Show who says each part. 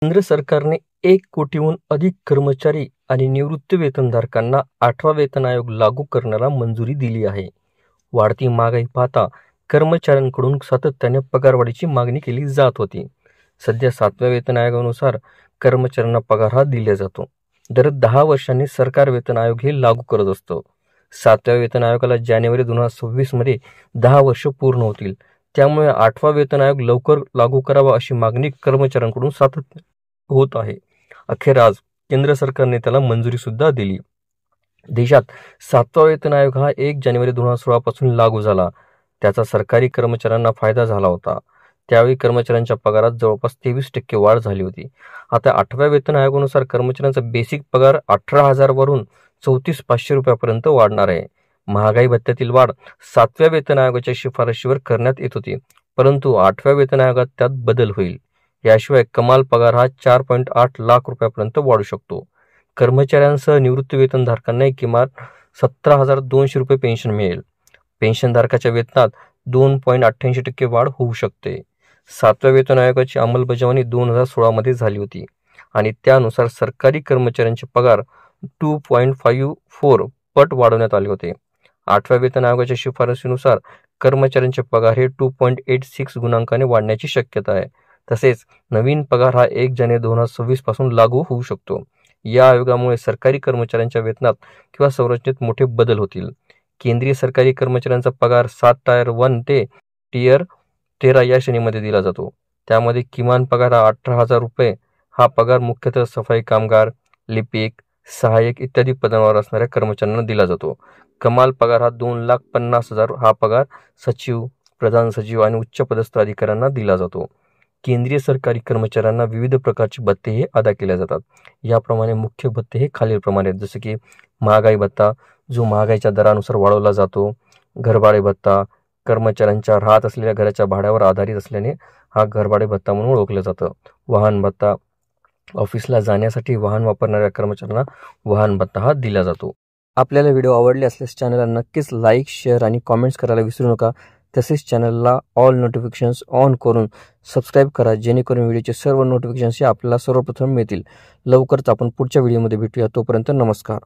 Speaker 1: केंद्र सरकारने 1 कोटीहून अधिक कर्मचारी आणि निवृत्ती वेतनधारकांना 8वा वेतन आयोग लागू करण्याला मंजुरी दिली आहे. वाढती महागाई पाहता कर्मचाऱ्यांकडून सातत्याने पगारवाढीची मागणी केली जात होती. सध्या 7व्या वेतन आयोगानुसार कर्मचाऱ्यांना पगार हा दिला जातो. दर 10 वर्षांनी सरकार वेतन आयोग हे लागू करत असतो. 7व्या वेतन आयोगाला जानेवारी 2026 मध्ये 10 वर्ष पूर्ण होतील. त्यामुळे 8वा वेतन आयोग लवकर लागू करावा अशी मागणी कर्मचाऱ्यांकडून सातत्याने होत आहे. अखेर आज केंद्र सरकारने त्याला मंजुरी सुद्धा दिली. देशात 7वा वेतन आयोग हा 1 जानेवारी 2016 पासून लागू झाला. त्याचा सरकारी कर्मचाऱ्यांना फायदा झाला होता. त्यावेळी कर्मचाऱ्यांच्या पगारात जवळपास 23% वाढ झाली होती. आता 8व्या वेतन आयोगानुसार कर्मचाऱ्यांचा बेसिक पगार 18,000 वरून 34,500 रुपयापर्यंत वाढणार आहे. महागाई भत्त्यातील वाढ 7व्या वेतन आयोगाच्या शिफारशीवर करण्यात येत होती, परंतु 8व्या वेतन आयोगात त्यात बदल होईल. याशिवाय कमाल पगार हा 4.8 लाख रुपयापर्यंत वाढू शकतो. कर्मचाऱ्यांसह निवृत्ती वेतनधारकांनाही किमान 17,200 रुपये पेन्शन मिळेल. पेन्शनधारकाच्या वेतनात 2.88% वाढ होऊ शकते. 7व्या वेतन आयोगाची अंमलबजावणी 2016 मध्ये झाली होती आणि त्यानुसार सरकारी कर्मचाऱ्यांचे पगार 2.54 पट वाढवण्यात आले होते. 8व्या वेतन आयोगाच्या शिफारशीनुसार कर्मचाऱ्यांचे पगार हे 2.86 गुणांकाने वाढण्याची शक्यता आहे. तसेच नवीन पगार हा 1 जानेवारी 2026 पासून लागू होऊ शकतो. या आयोगामुळे सरकारी कर्मचाऱ्यांच्या वेतनात किंवा संरचनेत मोठे बदल होतील. केंद्रीय सरकारी कर्मचाऱ्यांचा पगार 7 टायर 1 ते टियर 13 या श्रेणीमध्ये दिला जातो. त्यामध्ये किमान पगार हा 18,000 रुपये. हा पगार मुख्यतः सफाई कामगार, लिपिक, सहाय्यक इत्यादी पदांवर असणाऱ्या कर्मचाऱ्यांना दिला जातो. कमाल पगार हा 2,50,000. हा पगार सचिव, प्रधान सचिव आणि उच्च पदस्थ अधिकाऱ्यांना दिला जातो. केंद्रीय सरकारी कर्मचाऱ्यांना विविध प्रकारचे भत्ते हे अदा केले जातात. याप्रमाणे मुख्य भत्ते हे खालीलप्रमाणे आहेत, जसे की महागाई भत्ता जो महागाईच्या दरानुसार वाढवला जातो, घरभाडे भत्ता कर्मचाऱ्यांच्या राहत असलेल्या घराच्या भाड्यावर आधारित असल्याने हा घरभाडे भत्ता म्हणून ओळखलं जातं. वाहन भत्ता ऑफिसला जाण्यासाठी वाहन वापरणाऱ्या कर्मचाऱ्यांना वाहन भत्ता हा दिला जातो. आपल्याला व्हिडिओ आवडले असल्यास चॅनलला नक्कीच लाईक, शेअर आणि कॉमेंट्स करायला विसरू नका. तसेच चॅनलला ऑल नोटिफिकेशन्स ऑन करून सबस्क्राईब करा, जेणेकरून व्हिडिओचे सर्व नोटिफिकेशन्स आपल्याला सर्वप्रथम मिळतील. लवकरच आपण पुढच्या व्हिडिओमध्ये भेटूया. तोपर्यंत नमस्कार.